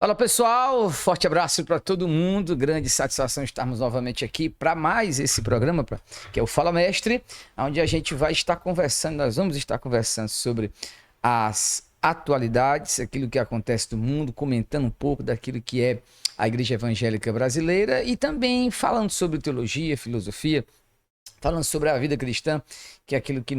Fala pessoal, forte abraço para todo mundo, grande satisfação estarmos novamente aqui para mais esse programa, que é o Fala Mestre, onde a gente vai estar conversando, nós vamos estar conversando sobre as atualidades, aquilo que acontece no mundo, comentando um pouco daquilo que é a Igreja Evangélica Brasileira e também falando sobre teologia, filosofia, falando sobre a vida cristã, que é aquilo que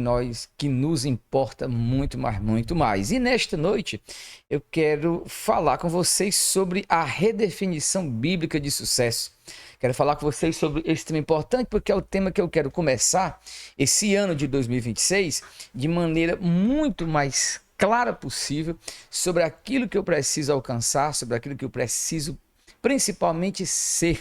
nos importa muito mais, muito mais. E nesta noite eu quero falar com vocês sobre a redefinição bíblica de sucesso. Quero falar com vocês sobre esse tema importante, porque é o tema que eu quero começar esse ano de 2026 de maneira muito mais clara possível sobre aquilo que eu preciso alcançar, sobre aquilo que eu preciso principalmente ser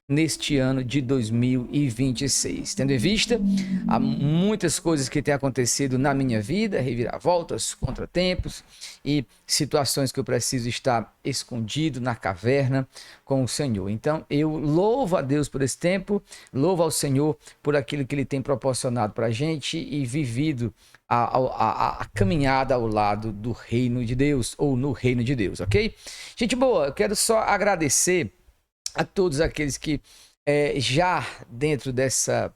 neste ano de 2026. Tendo em vista, há muitas coisas que têm acontecido na minha vida, reviravoltas, contratempos e situações que eu preciso estar escondido na caverna com o Senhor. Então, eu louvo a Deus por esse tempo, louvo ao Senhor por aquilo que Ele tem proporcionado para a gente e vivido a caminhada ao lado do reino de Deus, ou no reino de Deus, ok? Gente boa, eu quero só agradecer a todos aqueles que já dentro dessa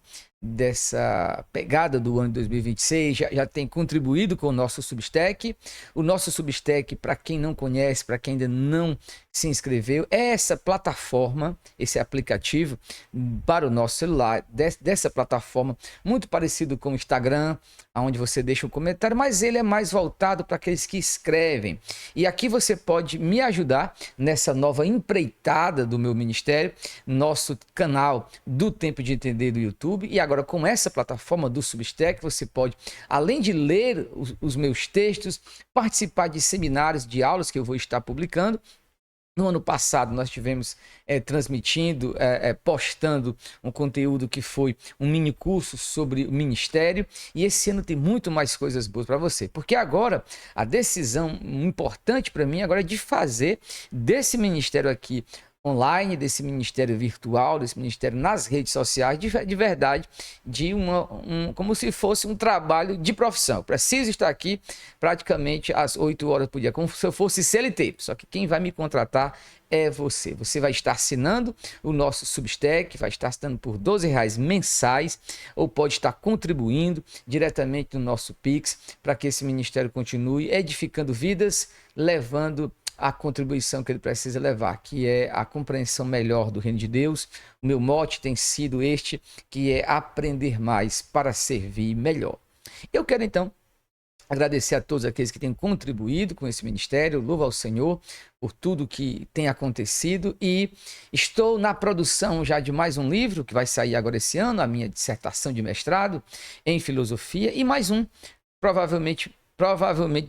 pegada do ano de 2026 já tem contribuído com o nosso Substack. O nosso Substack, para quem não conhece, para quem ainda não se inscreveu, é essa plataforma, esse aplicativo para o nosso celular, dessa plataforma, muito parecido com o Instagram, onde você deixa um comentário, mas ele é mais voltado para aqueles que escrevem. E aqui você pode me ajudar nessa nova empreitada do meu ministério, nosso canal do Tempo de Entender do YouTube. E agora, com essa plataforma do Substack, você pode, além de ler os meus textos, participar de seminários, de aulas que eu vou estar publicando. No ano passado, nós tivemos transmitindo, postando um conteúdo que foi um mini curso sobre o ministério. E esse ano tem muito mais coisas boas para você. Porque agora, a decisão importante para mim agora é de fazer desse ministério aqui online, desse ministério virtual, desse ministério nas redes sociais, de verdade, como se fosse um trabalho de profissão. Eu preciso estar aqui praticamente às 8 horas por dia, como se eu fosse CLT, só que quem vai me contratar é você. Você vai estar assinando o nosso Substack, vai estar assinando por R$ 12 mensais, ou pode estar contribuindo diretamente no nosso Pix, para que esse ministério continue edificando vidas, levando a contribuição que ele precisa levar, que é a compreensão melhor do reino de Deus. O meu mote tem sido este, que é aprender mais para servir melhor. Eu quero então agradecer a todos aqueles que têm contribuído com esse ministério, louvo ao Senhor por tudo que tem acontecido, e estou na produção já de mais um livro que vai sair agora esse ano, a minha dissertação de mestrado em filosofia, e mais um, provavelmente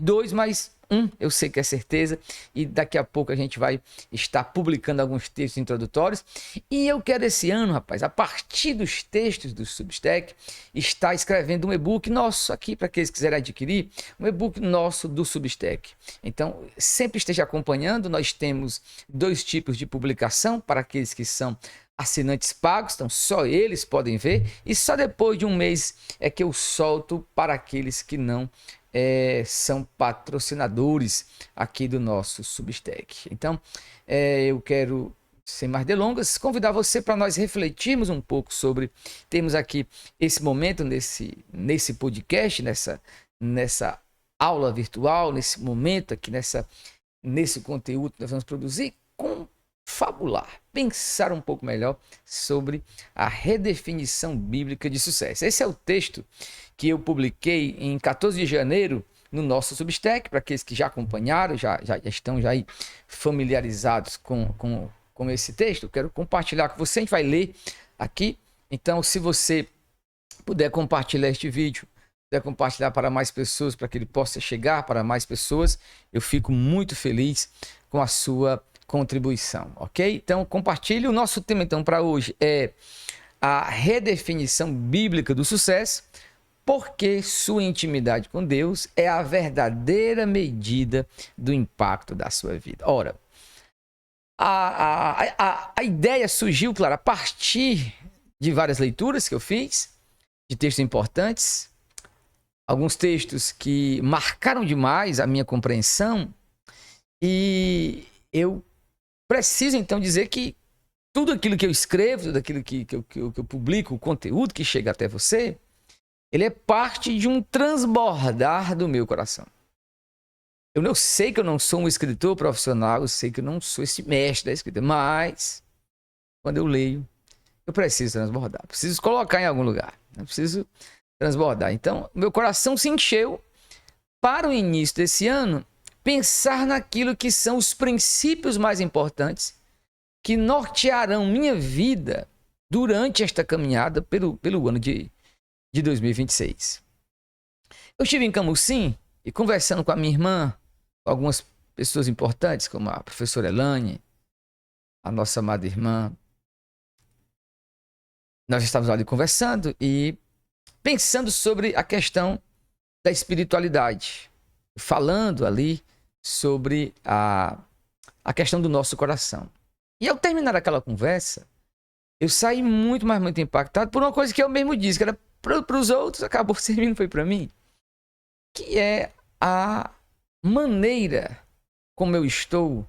dois, mas eu sei que é certeza, e daqui a pouco a gente vai estar publicando alguns textos introdutórios. E eu quero esse ano, rapaz, a partir dos textos do Substack, estar escrevendo um e-book nosso aqui, para aqueles que quiserem adquirir, um e-book nosso do Substack. Então, sempre esteja acompanhando. Nós temos 2 tipos de publicação para aqueles que são assinantes pagos, então só eles podem ver, e só depois de um mês é que eu solto para aqueles que não são patrocinadores aqui do nosso Substack. Então, eu quero, sem mais delongas, convidar você para nós refletirmos um pouco sobre, temos aqui esse momento nesse podcast, nessa aula virtual, nesse momento aqui, nesse conteúdo que nós vamos produzir, fabular, pensar um pouco melhor sobre a redefinição bíblica de sucesso. Esse é o texto que eu publiquei em 14 de janeiro no nosso Substack, para aqueles que já acompanharam, já estão já aí familiarizados com esse texto. Eu quero compartilhar com você, a gente vai ler aqui. Então, se você puder compartilhar este vídeo, puder compartilhar para mais pessoas, para que ele possa chegar para mais pessoas, eu fico muito feliz com a sua contribuição, ok? Então, compartilhe. O nosso tema, então, para hoje é a redefinição bíblica do sucesso, porque sua intimidade com Deus é a verdadeira medida do impacto da sua vida. Ora, a ideia surgiu, claro, a partir de várias leituras que eu fiz, de textos importantes, alguns textos que marcaram demais a minha compreensão, e eu preciso então dizer que tudo aquilo que eu escrevo, tudo aquilo que eu publico, o conteúdo que chega até você, ele é parte de um transbordar do meu coração. Eu sei que eu não sou um escritor profissional, eu sei que eu não sou esse mestre da escrita, mas quando eu leio, eu preciso transbordar, preciso colocar em algum lugar, eu preciso transbordar. Então, meu coração se encheu para o início desse ano, pensar naquilo que são os princípios mais importantes que nortearão minha vida durante esta caminhada pelo ano de 2026. Eu estive em Camusim e conversando com a minha irmã, com algumas pessoas importantes, como a professora Elane, a nossa amada irmã. Nós estávamos ali conversando e pensando sobre a questão da espiritualidade, falando ali sobre a questão do nosso coração. E ao terminar aquela conversa, eu saí muito impactado por uma coisa que eu mesmo disse, que era para os outros, acabou servindo, foi para mim, que é a maneira como eu estou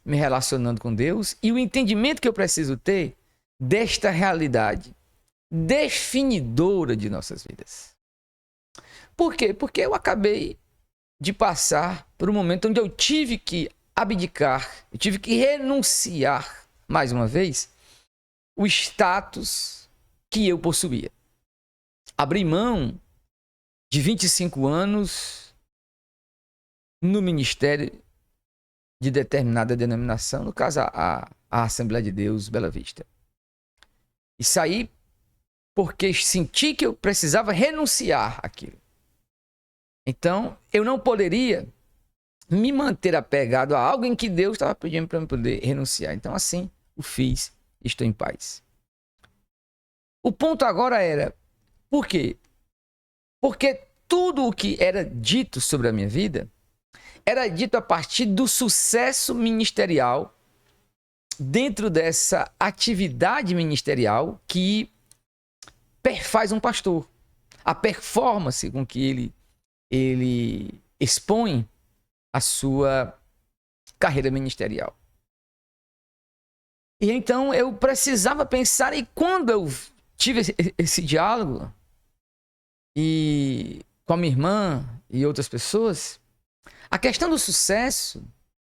me relacionando com Deus e o entendimento que eu preciso ter desta realidade definidora de nossas vidas. Por quê? Porque eu acabei de passar por um momento onde eu tive que abdicar, eu tive que renunciar, mais uma vez, o status que eu possuía. Abri mão de 25 anos no ministério de determinada denominação, no caso a Assembleia de Deus Bela Vista. E saí porque senti que eu precisava renunciar àquilo. Então, eu não poderia me manter apegado a algo em que Deus estava pedindo para eu poder renunciar. Então, assim, o fiz, estou em paz. O ponto agora era, por quê? Porque tudo o que era dito sobre a minha vida era dito a partir do sucesso ministerial dentro dessa atividade ministerial que perfaz um pastor. A performance com que ele expõe a sua carreira ministerial. E então eu precisava pensar, e quando eu tive esse diálogo e com a minha irmã e outras pessoas, a questão do sucesso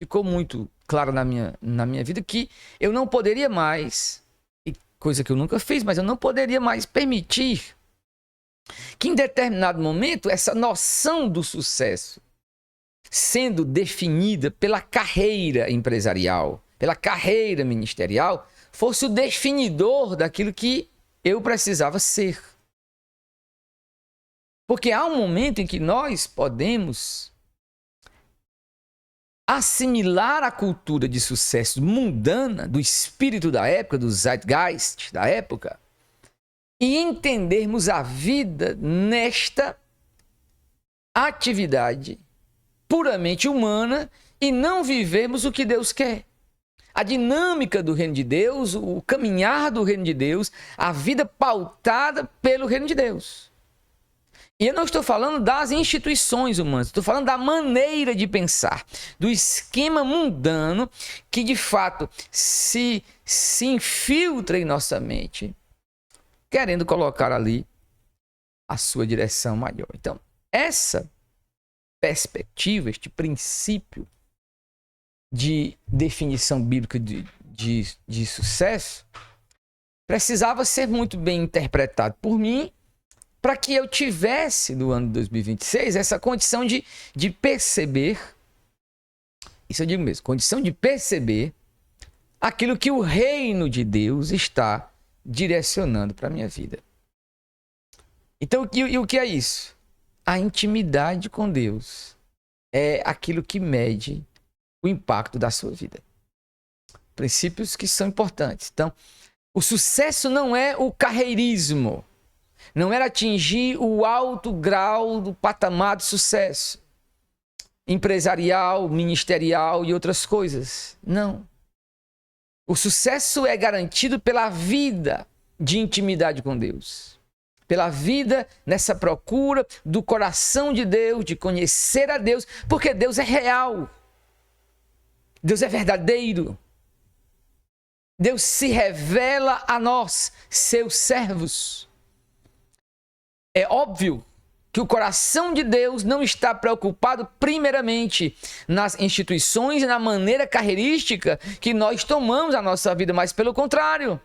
ficou muito clara na minha vida, que eu não poderia mais, e coisa que eu nunca fiz, mas eu não poderia mais permitir que em determinado momento essa noção do sucesso sendo definida pela carreira empresarial, pela carreira ministerial, fosse o definidor daquilo que eu precisava ser. Porque há um momento em que nós podemos assimilar a cultura de sucesso mundana, do espírito da época, do zeitgeist da época, e entendermos a vida nesta atividade puramente humana e não vivermos o que Deus quer. A dinâmica do reino de Deus, o caminhar do reino de Deus, a vida pautada pelo reino de Deus. E eu não estou falando das instituições humanas, estou falando da maneira de pensar, do esquema mundano que de fato se infiltra em nossa mente, querendo colocar ali a sua direção maior. Então, essa perspectiva, este princípio de definição bíblica de sucesso, precisava ser muito bem interpretado por mim, para que eu tivesse, no ano de 2026, essa condição de perceber, isso eu digo mesmo, condição de perceber aquilo que o reino de Deus está direcionando para a minha vida. Então, e o que é isso? A intimidade com Deus é aquilo que mede o impacto da sua vida. Princípios que são importantes. Então, o sucesso não é o carreirismo, não era atingir o alto grau do patamar de sucesso empresarial, ministerial e outras coisas. Não. O sucesso é garantido pela vida de intimidade com Deus, pela vida nessa procura do coração de Deus, de conhecer a Deus, porque Deus é real, Deus é verdadeiro, Deus se revela a nós, seus servos. É óbvio que o coração de Deus não está preocupado primeiramente nas instituições e na maneira carreirística que nós tomamos a nossa vida, mas pelo contrário.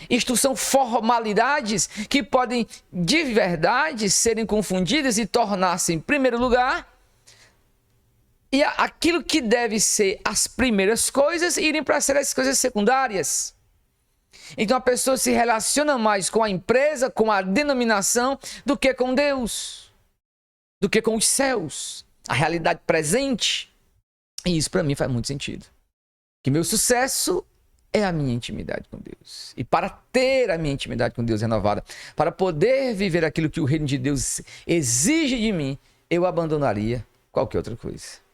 Isto são formalidades que podem de verdade serem confundidas e tornar-se em primeiro lugar, e aquilo que deve ser as primeiras coisas irem para ser as coisas secundárias. Então a pessoa se relaciona mais com a empresa, com a denominação, do que com Deus, do que com os céus, a realidade presente. E isso para mim faz muito sentido. Que meu sucesso é a minha intimidade com Deus. E para ter a minha intimidade com Deus renovada, para poder viver aquilo que o reino de Deus exige de mim, eu abandonaria qualquer outra coisa.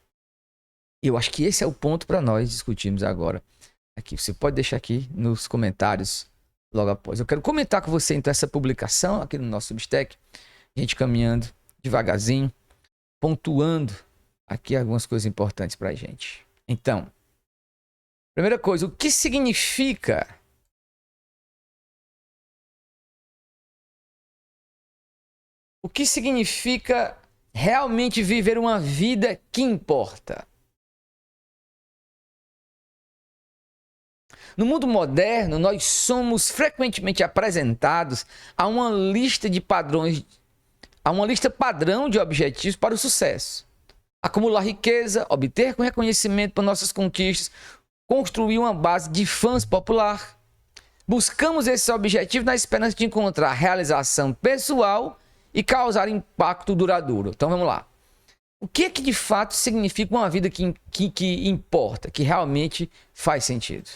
E eu acho que esse é o ponto para nós discutirmos agora. Aqui, você pode deixar aqui nos comentários logo após. Eu quero comentar com você então essa publicação aqui no nosso Substack. A gente caminhando devagarzinho, pontuando aqui algumas coisas importantes para a gente. Então, primeira coisa, o que significa realmente viver uma vida que importa? No mundo moderno, nós somos frequentemente apresentados a uma lista de padrões, a uma lista padrão de objetivos para o sucesso. Acumular riqueza, obter reconhecimento por nossas conquistas, construir uma base de fãs popular. Buscamos esse objetivo na esperança de encontrar realização pessoal e causar impacto duradouro. Então vamos lá. O que é que de fato significa uma vida que importa, que realmente faz sentido?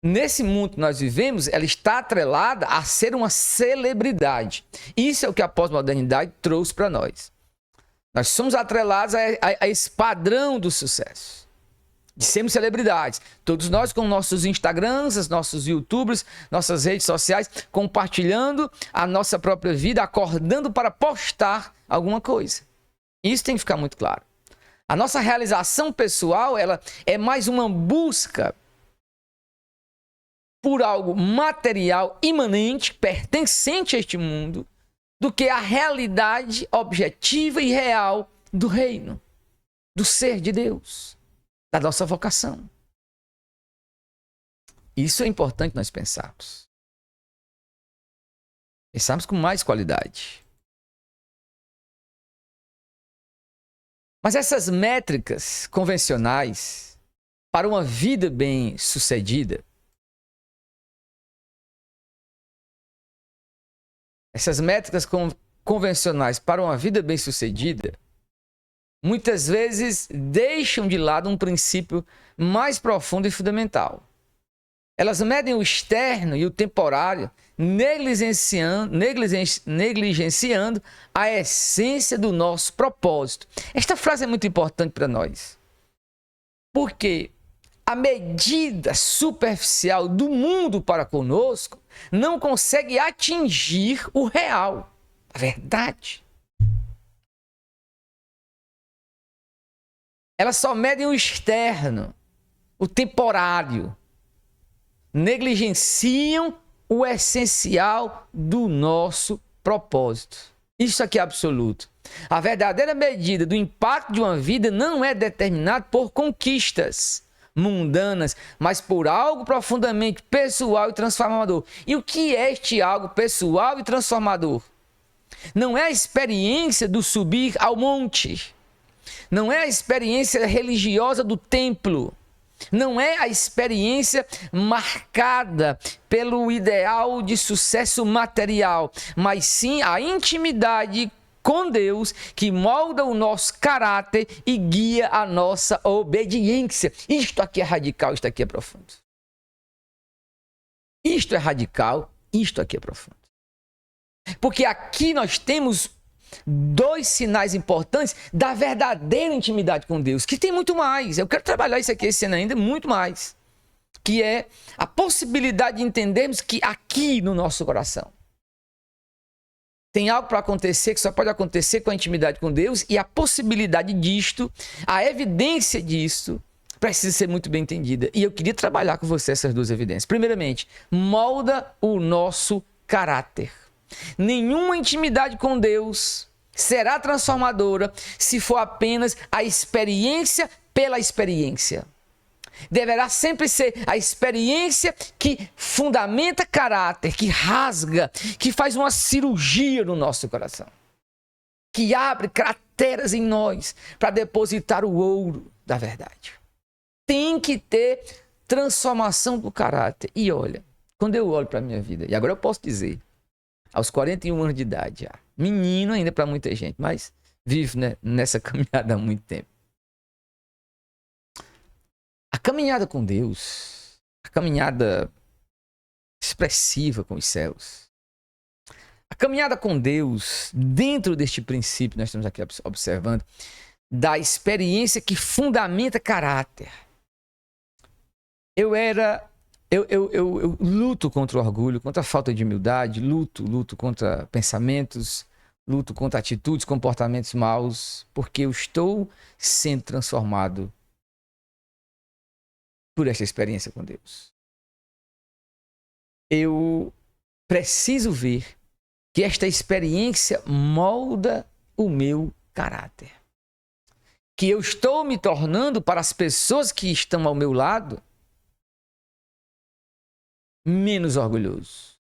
Nesse mundo que nós vivemos, ela está atrelada a ser uma celebridade. Isso é o que a pós-modernidade trouxe para nós. Nós somos atrelados a esse padrão do sucesso, de sermos celebridades. Todos nós com nossos Instagrams, nossos YouTubers, nossas redes sociais, compartilhando a nossa própria vida, acordando para postar alguma coisa. Isso tem que ficar muito claro. A nossa realização pessoal, ela é mais uma busca por algo material, imanente, pertencente a este mundo, do que a realidade objetiva e real do reino, do ser de Deus, da nossa vocação. Isso é importante nós pensarmos. Pensarmos com mais qualidade. Mas essas métricas convencionais para uma vida bem-sucedida, essas métricas convencionais para uma vida bem-sucedida, muitas vezes deixam de lado um princípio mais profundo e fundamental. Elas medem o externo e o temporário, negligenciando a essência do nosso propósito. Esta frase é muito importante para nós, porque a medida superficial do mundo para conosco não consegue atingir o real, a verdade. Elas só medem o externo, o temporário. Negligenciam o essencial do nosso propósito. Isso aqui é absoluto. A verdadeira medida do impacto de uma vida não é determinada por conquistas mundanas, mas por algo profundamente pessoal e transformador. E o que é este algo pessoal e transformador? Não é a experiência do subir ao monte, não é a experiência religiosa do templo, não é a experiência marcada pelo ideal de sucesso material, mas sim a intimidade com Deus, que molda o nosso caráter e guia a nossa obediência. Isto aqui é radical, isto aqui é profundo. Isto é radical, isto aqui é profundo. Porque aqui nós temos dois sinais importantes da verdadeira intimidade com Deus, que tem muito mais. Eu quero trabalhar isso aqui esse ano ainda, muito mais. Que é a possibilidade de entendermos que aqui no nosso coração tem algo para acontecer que só pode acontecer com a intimidade com Deus, e a possibilidade disto, a evidência disto, precisa ser muito bem entendida. E eu queria trabalhar com você essas duas evidências. Primeiramente, molda o nosso caráter. Nenhuma intimidade com Deus será transformadora se for apenas a experiência pela experiência. Deverá sempre ser a experiência que fundamenta caráter, que rasga, que faz uma cirurgia no nosso coração, que abre crateras em nós para depositar o ouro da verdade. Tem que ter transformação do caráter. E olha, quando eu olho para a minha vida, e agora eu posso dizer, aos 41 anos de idade já, menino ainda para muita gente, mas vivo, né, nessa caminhada há muito tempo. A caminhada com Deus, a caminhada expressiva com os céus, a caminhada com Deus, dentro deste princípio que nós estamos aqui observando, da experiência que fundamenta caráter. Eu luto contra o orgulho, contra a falta de humildade, luto contra pensamentos, luto contra atitudes, comportamentos maus, porque eu estou sendo transformado por esta experiência com Deus. Eu preciso ver que esta experiência molda o meu caráter. Que eu estou me tornando para as pessoas que estão ao meu lado menos orgulhoso.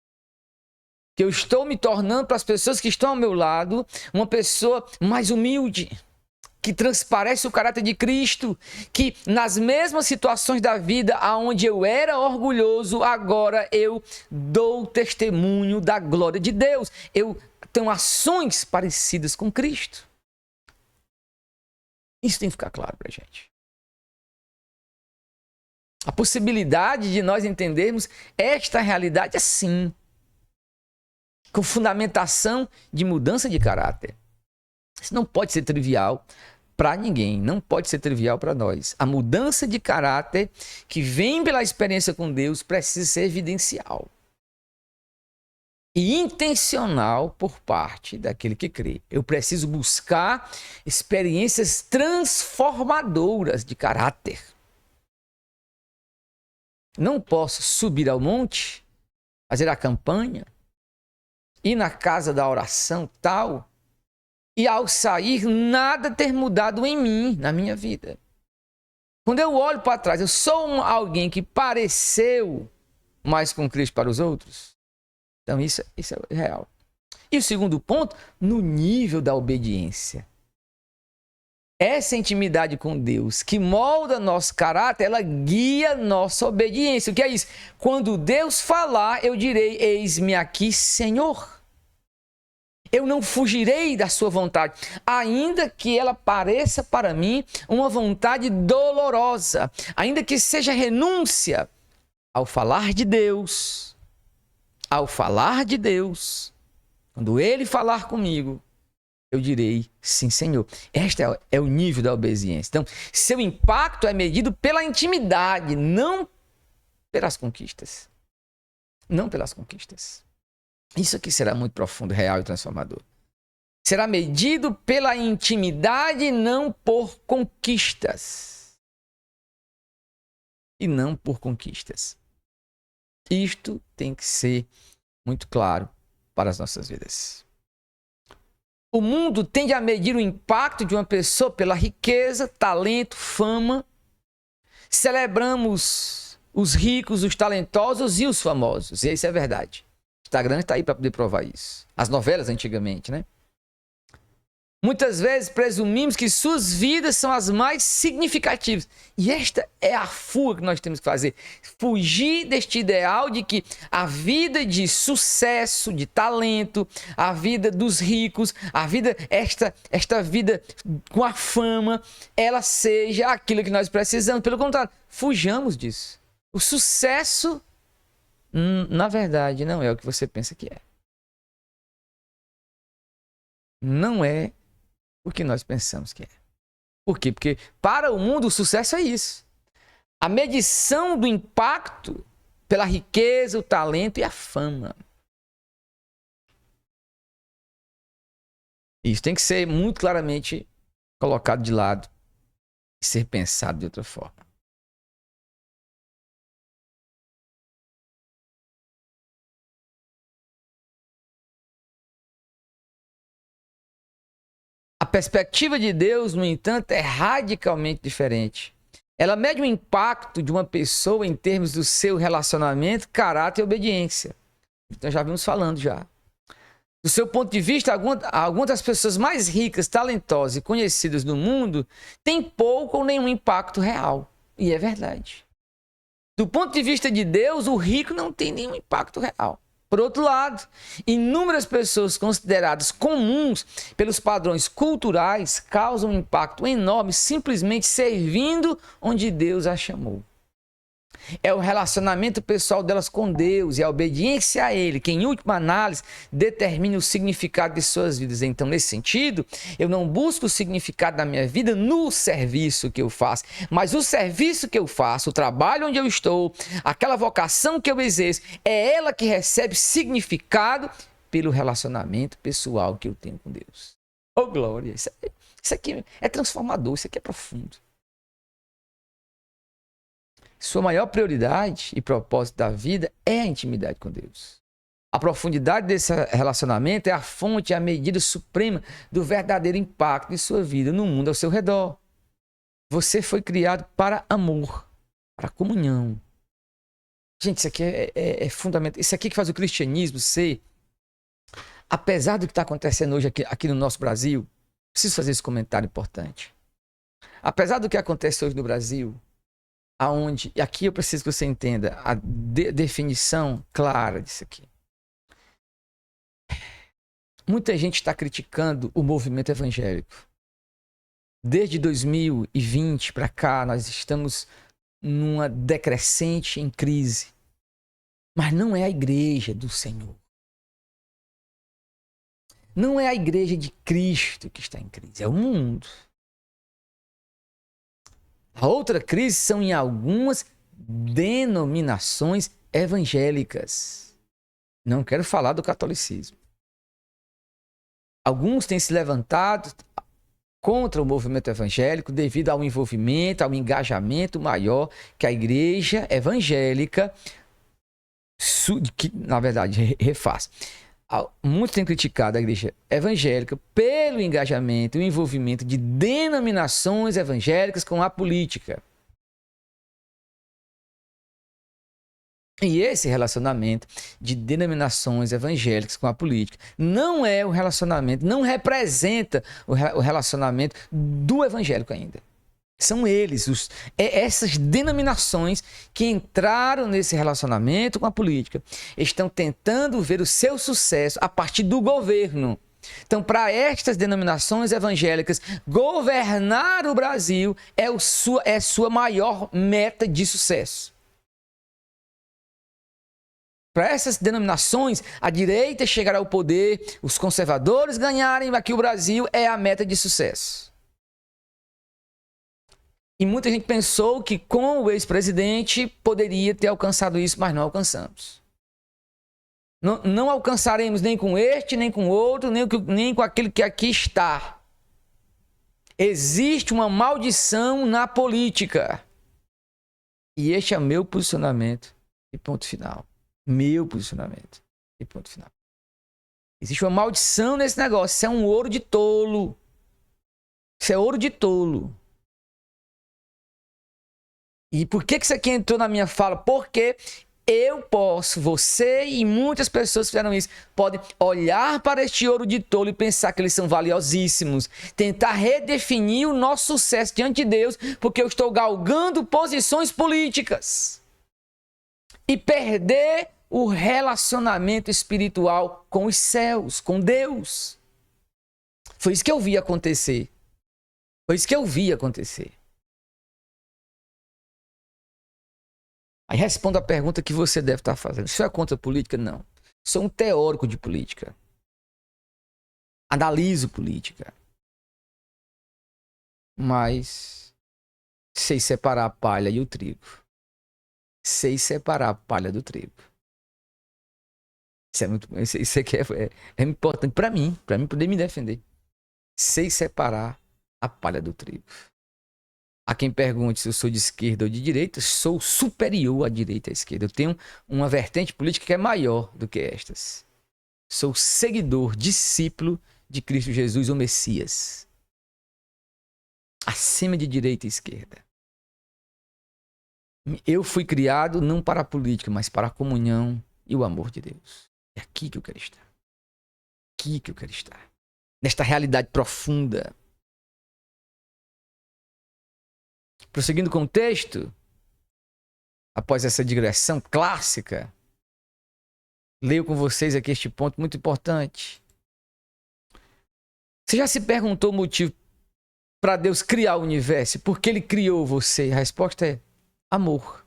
Que eu estou me tornando para as pessoas que estão ao meu lado uma pessoa mais humilde, que transparece o caráter de Cristo, que nas mesmas situações da vida onde eu era orgulhoso, agora eu dou testemunho da glória de Deus. Eu tenho ações parecidas com Cristo. Isso tem que ficar claro para a gente. A possibilidade de nós entendermos esta realidade assim, com fundamentação de mudança de caráter. Isso não pode ser trivial para ninguém, não pode ser trivial para nós. A mudança de caráter que vem pela experiência com Deus precisa ser evidencial e intencional por parte daquele que crê. Eu preciso buscar experiências transformadoras de caráter. Não posso subir ao monte, fazer a campanha, ir na casa da oração tal, e ao sair nada ter mudado em mim, na minha vida. Quando eu olho para trás, eu sou alguém que pareceu mais com Cristo para os outros? Então isso é real. E o segundo ponto, no nível da obediência. Essa intimidade com Deus que molda nosso caráter, ela guia nossa obediência. O que é isso? Quando Deus falar, eu direi, eis-me aqui, Senhor. Eu não fugirei da sua vontade, ainda que ela pareça para mim uma vontade dolorosa, ainda que seja renúncia. Ao falar de Deus, quando Ele falar comigo, eu direi, sim, Senhor. Este é o nível da obediência. Então, seu impacto é medido pela intimidade, não pelas conquistas. Não pelas conquistas. Isso aqui será muito profundo, real e transformador. Será medido pela intimidade, não por conquistas. E não por conquistas. Isto tem que ser muito claro para as nossas vidas. O mundo tende a medir o impacto de uma pessoa pela riqueza, talento, fama. Celebramos os ricos, os talentosos e os famosos. E isso é verdade. O Instagram está aí para poder provar isso. As novelas antigamente, né? Muitas vezes presumimos que suas vidas são as mais significativas. E esta é a fuga que nós temos que fazer. Fugir deste ideal de que a vida de sucesso, de talento, a vida dos ricos, a vida, esta vida com a fama, ela seja aquilo que nós precisamos. Pelo contrário, fujamos disso. O sucesso, na verdade, não é o que você pensa que é. Não é o que nós pensamos que é. Por quê? Porque para o mundo o sucesso é isso. A medição do impacto pela riqueza, o talento e a fama. Isso tem que ser muito claramente colocado de lado e ser pensado de outra forma. perspectiva de Deus, no entanto, é radicalmente diferente. Ela mede o impacto de uma pessoa em termos do seu relacionamento, caráter e obediência. Então já vimos falando já. Do seu ponto de vista, algumas das pessoas mais ricas, talentosas e conhecidas do mundo têm pouco ou nenhum impacto real. E é verdade. Do ponto de vista de Deus, o rico não tem nenhum impacto real. Por outro lado, inúmeras pessoas consideradas comuns pelos padrões culturais causam um impacto enorme simplesmente servindo onde Deus as chamou. É o relacionamento pessoal delas com Deus e a obediência a Ele que, em última análise, determina o significado de suas vidas. Então, nesse sentido, eu não busco o significado da minha vida no serviço que eu faço, mas o serviço que eu faço, o trabalho onde eu estou, aquela vocação que eu exerço, é ela que recebe significado pelo relacionamento pessoal que eu tenho com Deus. Oh, glória! Isso aqui é transformador, isso aqui é profundo. Sua maior prioridade e propósito da vida é a intimidade com Deus. A profundidade desse relacionamento é a fonte e a medida suprema do verdadeiro impacto de sua vida no mundo ao seu redor. Você foi criado para amor, para comunhão. Gente, isso aqui é fundamental. Isso aqui que faz o cristianismo ser, apesar do que está acontecendo hoje aqui no nosso Brasil, preciso fazer esse comentário importante. Apesar do que acontece hoje no Brasil, aonde, e aqui eu preciso que você entenda a definição clara disso aqui. Muita gente está criticando o movimento evangélico. Desde 2020 para cá, nós estamos numa decrescente em crise. Mas não é a igreja do Senhor. Não é a igreja de Cristo que está em crise, é o mundo. A outra crise são em algumas denominações evangélicas. Não quero falar do catolicismo. Alguns têm se levantado contra o movimento evangélico devido ao envolvimento, ao engajamento maior que a igreja evangélica, que, na verdade, refaz. Muitos têm criticado a igreja evangélica pelo engajamento e o envolvimento de denominações evangélicas com a política. E esse relacionamento de denominações evangélicas com a política não é o relacionamento, não representa o relacionamento do evangélico ainda. São eles, essas denominações que entraram nesse relacionamento com a política, estão tentando ver o seu sucesso a partir do governo. Então, para estas denominações evangélicas, governar o Brasil é sua maior meta de sucesso. Para essas denominações, a direita chegar ao poder, os conservadores ganharem aqui o Brasil, é a meta de sucesso. E muita gente pensou que com o ex-presidente poderia ter alcançado isso, mas não alcançamos. Não alcançaremos nem com este, nem com outro, nem com aquele que aqui está. Existe uma maldição na política. E este é o meu posicionamento e ponto final. Meu posicionamento e ponto final. Existe uma maldição nesse negócio. Isso é um ouro de tolo. Isso é ouro de tolo. E por que isso aqui entrou na minha fala? Porque eu posso, você e muitas pessoas fizeram isso, podem olhar para este ouro de tolo e pensar que eles são valiosíssimos, tentar redefinir o nosso sucesso diante de Deus, porque eu estou galgando posições políticas. E perder o relacionamento espiritual com os céus, com Deus. Foi isso que eu vi acontecer. Foi isso que eu vi acontecer. Aí respondo a pergunta que você deve estar fazendo. Isso é contra a política? Não. Sou um teórico de política. Analiso política. Mas sei separar a palha e o trigo. Sei separar a palha do trigo. Isso aqui é importante para mim poder me defender. Sei separar a palha do trigo. A quem pergunte se eu sou de esquerda ou de direita, sou superior à direita e à esquerda. Eu tenho uma vertente política que é maior do que estas. Sou seguidor, discípulo de Cristo Jesus, o Messias. acima de direita e esquerda. Eu fui criado não para a política, mas para a comunhão e o amor de Deus. É aqui que eu quero estar. Aqui que eu quero estar. Nesta realidade profunda. Prosseguindo com o texto, após essa digressão clássica, leio com vocês aqui este ponto muito importante. Você já se perguntou o motivo para Deus criar o universo? Por que ele criou você? A resposta é amor,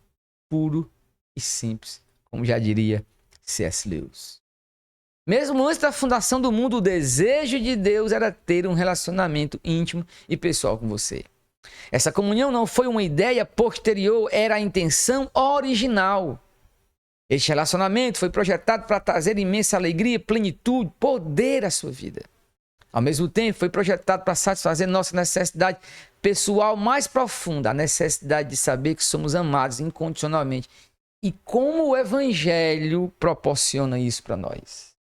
puro e simples, como já diria C.S. Lewis. Mesmo antes da fundação do mundo, o desejo de Deus era ter um relacionamento íntimo e pessoal com você. Essa comunhão não foi uma ideia posterior, era a intenção original. Este relacionamento foi projetado para trazer imensa alegria, plenitude, poder à sua vida. Ao mesmo tempo, foi projetado para satisfazer nossa necessidade pessoal mais profunda, a necessidade de saber que somos amados incondicionalmente. E como o Evangelho proporciona isso para nós?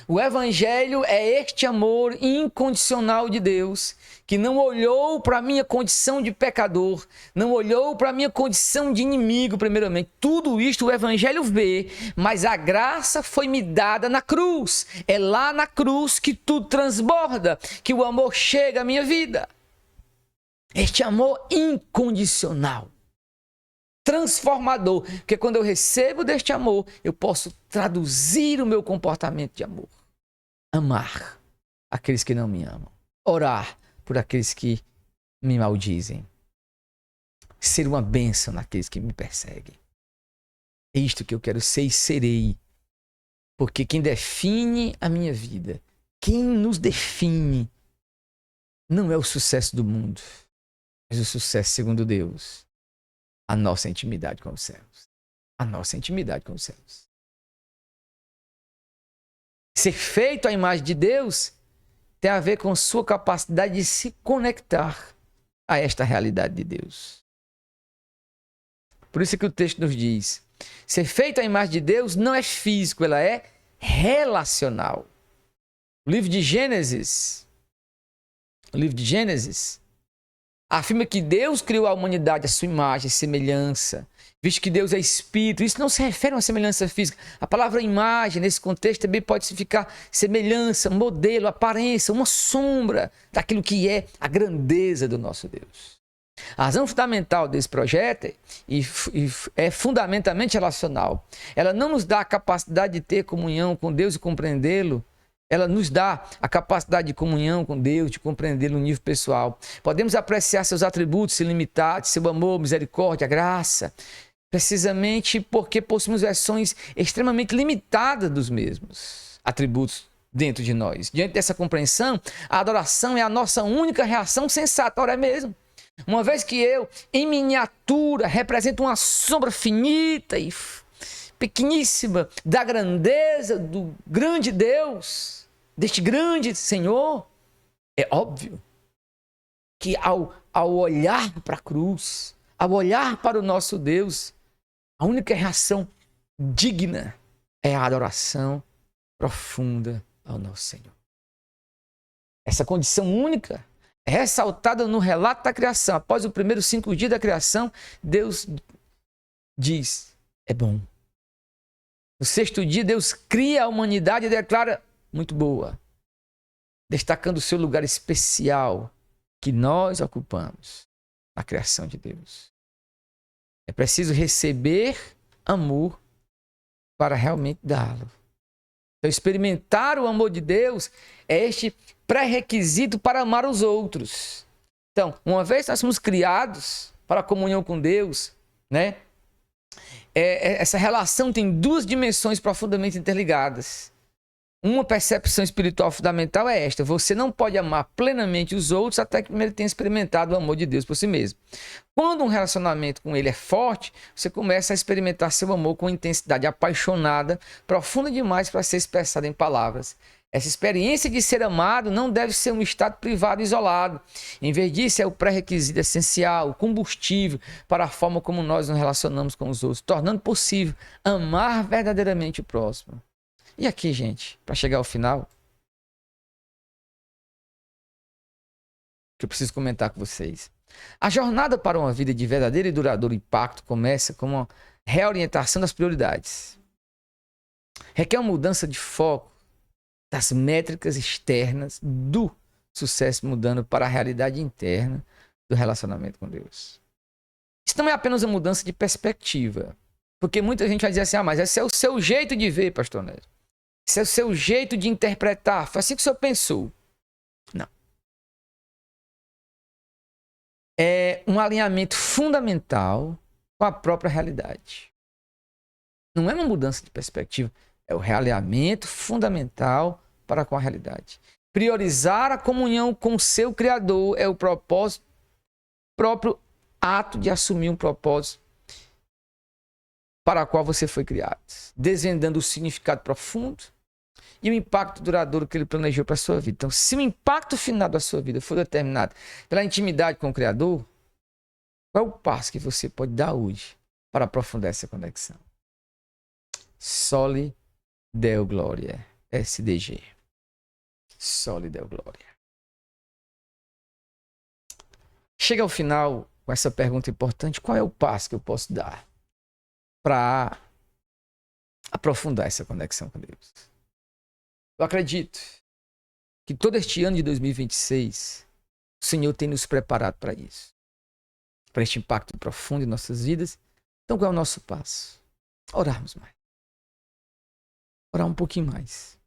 O Evangelho é este amor incondicional de Deus, que não olhou para a minha condição de pecador, não olhou para a minha condição de inimigo, primeiramente. Tudo isto o Evangelho vê, mas a graça foi me dada na cruz. É lá na cruz que tudo transborda, que o amor chega à minha vida. Este amor incondicional, transformador, porque quando eu recebo deste amor, eu posso traduzir o meu comportamento de amor. Amar aqueles que não me amam. Orar por aqueles que me maldizem. Ser uma bênção naqueles que me perseguem. É isto que eu quero ser e serei. Porque quem define a minha vida, quem nos define, não é o sucesso do mundo, mas o sucesso segundo Deus. A nossa intimidade com os céus. A nossa intimidade com os céus. Ser feito à imagem de Deus tem a ver com sua capacidade de se conectar a esta realidade de Deus. Por isso que o texto nos diz, ser feito à imagem de Deus não é físico, ela é relacional. O livro de Gênesis afirma que Deus criou a humanidade à sua imagem e semelhança, visto que Deus é espírito. Isso não se refere a uma semelhança física. A palavra imagem, nesse contexto, também pode significar semelhança, modelo, aparência, uma sombra daquilo que é a grandeza do nosso Deus. A razão fundamental desse projeto é fundamentalmente relacional. Ela não nos dá a capacidade de ter comunhão com Deus e compreendê-lo. Ela nos dá a capacidade de comunhão com Deus, de compreendê-lo no nível pessoal. Podemos apreciar seus atributos ilimitados, seu amor, misericórdia, graça, precisamente porque possuímos versões extremamente limitadas dos mesmos atributos dentro de nós. Diante dessa compreensão, a adoração é a nossa única reação sensata. Ora, é mesmo. Uma vez que eu, em miniatura, represento uma sombra finita e pequeníssima da grandeza do grande Deus, deste grande Senhor, é óbvio que ao olhar para a cruz, ao olhar para o nosso Deus, a única reação digna é a adoração profunda ao nosso Senhor. Essa condição única é ressaltada no relato da criação. Após os primeiros 5 dias da criação, Deus diz, é bom. No 6º dia, Deus cria a humanidade e declara muito boa, destacando o seu lugar especial que nós ocupamos na criação de Deus. É preciso receber amor para realmente dá-lo. Então, experimentar o amor de Deus é este pré-requisito para amar os outros. Então, uma vez nós somos criados para a comunhão com Deus, né? Essa relação tem 2 dimensões profundamente interligadas. Uma percepção espiritual fundamental é esta: você não pode amar plenamente os outros até que primeiro tenha experimentado o amor de Deus por si mesmo. Quando um relacionamento com ele é forte, você começa a experimentar seu amor com intensidade apaixonada, profunda demais para ser expressada em palavras. Essa experiência de ser amado não deve ser um estado privado e isolado. Em vez disso, é o pré-requisito essencial, o combustível para a forma como nós nos relacionamos com os outros, tornando possível amar verdadeiramente o próximo. E aqui, gente, para chegar ao final, que eu preciso comentar com vocês. A jornada para uma vida de verdadeiro e duradouro impacto começa com uma reorientação das prioridades. Requer uma mudança de foco das métricas externas do sucesso, mudando para a realidade interna do relacionamento com Deus. Isso não é apenas uma mudança de perspectiva. Porque muita gente vai dizer assim, mas esse é o seu jeito de ver, pastor Nélio. Esse é o seu jeito de interpretar. Foi assim que o senhor pensou. Não. É um alinhamento fundamental com a própria realidade. Não é uma mudança de perspectiva. É o realinhamento fundamental para com a realidade. Priorizar a comunhão com o seu Criador é o propósito, próprio ato de assumir um propósito para o qual você foi criado, desvendando o significado profundo e o impacto duradouro que ele planejou para a sua vida. Então, se o impacto final da sua vida for determinado pela intimidade com o Criador, qual é o passo que você pode dar hoje para aprofundar essa conexão? Soli Deo Gloria, SDG. Soli Deo Gloria. Chega ao final com essa pergunta importante: qual é o passo que eu posso dar para aprofundar essa conexão com Deus? Eu acredito que todo este ano de 2026, o Senhor tem nos preparado para isso, para este impacto profundo em nossas vidas. Então, qual é o nosso passo? Orarmos mais. Orar um pouquinho mais.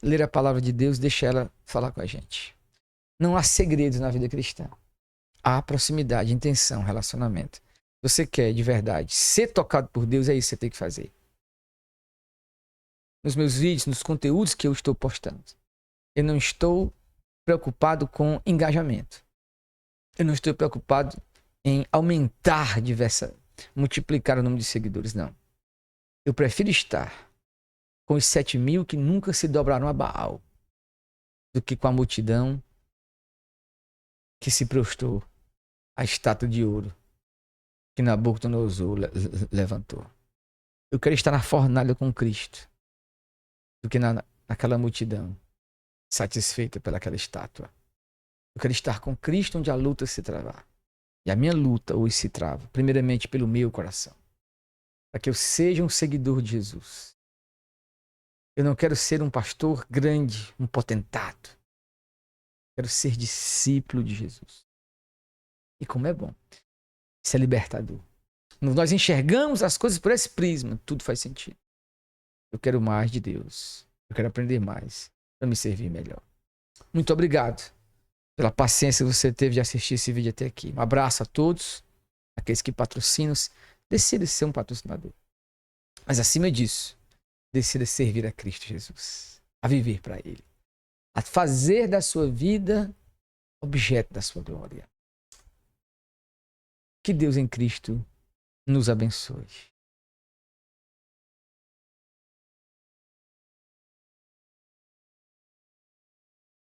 Ler a palavra de Deus, deixar ela falar com a gente. Não há segredos na vida cristã. Há proximidade, intenção, relacionamento. Você quer de verdade ser tocado por Deus, é isso que você tem que fazer. Nos meus vídeos, nos conteúdos que eu estou postando, eu não estou preocupado com engajamento. Eu não estou preocupado em aumentar multiplicar o número de seguidores, não. Eu prefiro estar com os 7.000 que nunca se dobraram a Baal do que com a multidão que se prostrou à estátua de ouro que Nabucodonosor levantou. Eu quero estar na fornalha com Cristo do que naquela multidão satisfeita pelaquela estátua. Eu quero estar com Cristo onde a luta se travar. E a minha luta hoje se trava, primeiramente pelo meu coração. Para que eu seja um seguidor de Jesus. Eu não quero ser um pastor grande, um potentado. Quero ser discípulo de Jesus. E como é bom. Isso é libertador. Nós enxergamos as coisas por esse prisma, tudo faz sentido. Eu quero mais de Deus. Eu quero aprender mais para me servir melhor. Muito obrigado pela paciência que você teve de assistir esse vídeo até aqui. Um abraço a todos, aqueles que patrocinam. Decida ser um patrocinador. Mas acima disso, decida servir a Cristo Jesus. A viver para Ele. A fazer da sua vida objeto da sua glória. Que Deus em Cristo nos abençoe.